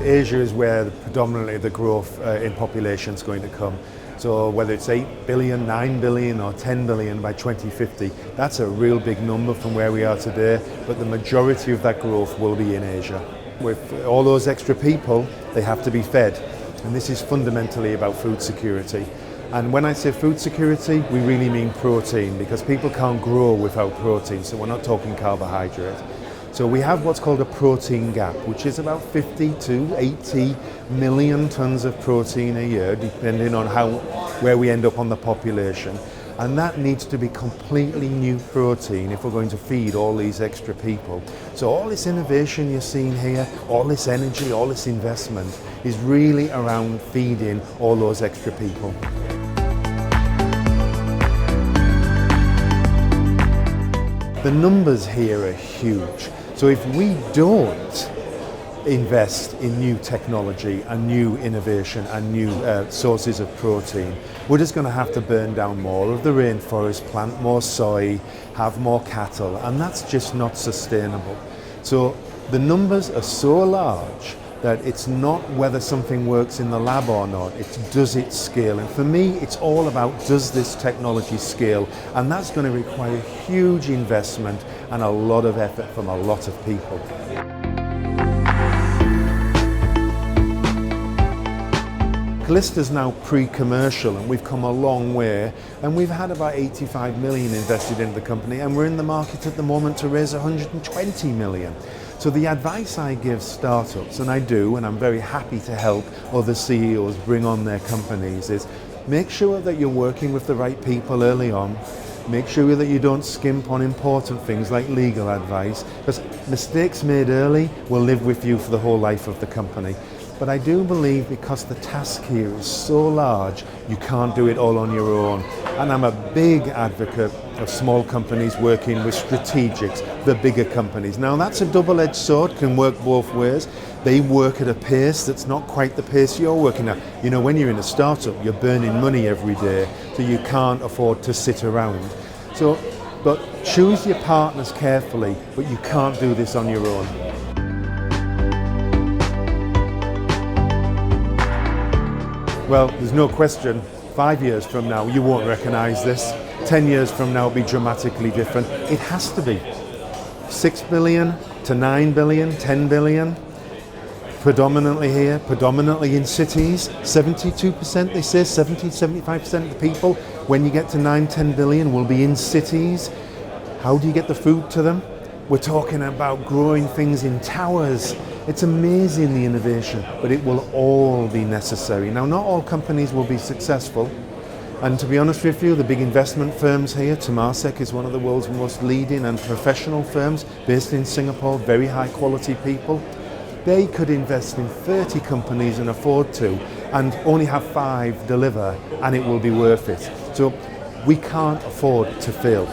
Asia is where predominantly the growth in population is going to come. So whether it's 8 billion, 9 billion or 10 billion by 2050, that's a real big number from where we are today, but the majority of that growth will be in Asia. With all those extra people, they have to be fed, and this is fundamentally about food security. And when I say food security, we really mean protein, because people can't grow without protein, so we're not talking carbohydrate. So we have what's called a protein gap, which is about 50 to 80 million tons of protein a year, depending on where we end up on the population. And that needs to be completely new protein if we're going to feed all these extra people. So all this innovation you're seeing here, all this energy, all this investment is really around feeding all those extra people. The numbers here are huge. So if we don't invest in new technology and new innovation and new sources of protein, we're just going to have to burn down more of the rainforest, plant more soy, have more cattle, and that's just not sustainable. So the numbers are so large that it's not whether something works in the lab or not, it's does it scale. And for me, it's all about does this technology scale, and that's going to require huge investment and a lot of effort from a lot of people. CALYSTA is now pre-commercial, and we've come a long way, and we've had about 85 million invested into the company, and we're in the market at the moment to raise 120 million. So the advice I give startups, and I do, and I'm very happy to help other CEOs bring on their companies, is make sure that you're working with the right people early on. Make sure that you don't skimp on important things like legal advice, because mistakes made early will live with you for the whole life of the company. But I do believe, because the task here is so large, you can't do it all on your own. And I'm a big advocate of small companies working with strategics, the bigger companies. Now that's a double-edged sword, can work both ways. They work at a pace that's not quite the pace you're working at. You know, when you're in a startup, you're burning money every day, so you can't afford to sit around. But choose your partners carefully, but you can't do this on your own. Well, there's no question, 5 years from now you won't recognise this. 10 years from now it'll be dramatically different. It has to be. 6 billion to 9 billion, 10 billion, predominantly here, predominantly in cities. 72%, they say, 70-75% of the people, when you get to 9-10 billion, will be in cities. How do you get the food to them? We're talking about growing things in towers. It's amazing, the innovation, but it will all be necessary. Now, not all companies will be successful. And to be honest with you, the big investment firms here, Temasek is one of the world's most leading and professional firms based in Singapore, very high quality people. They could invest in 30 companies and afford to, and only have 5 deliver, and it will be worth it. So we can't afford to fail.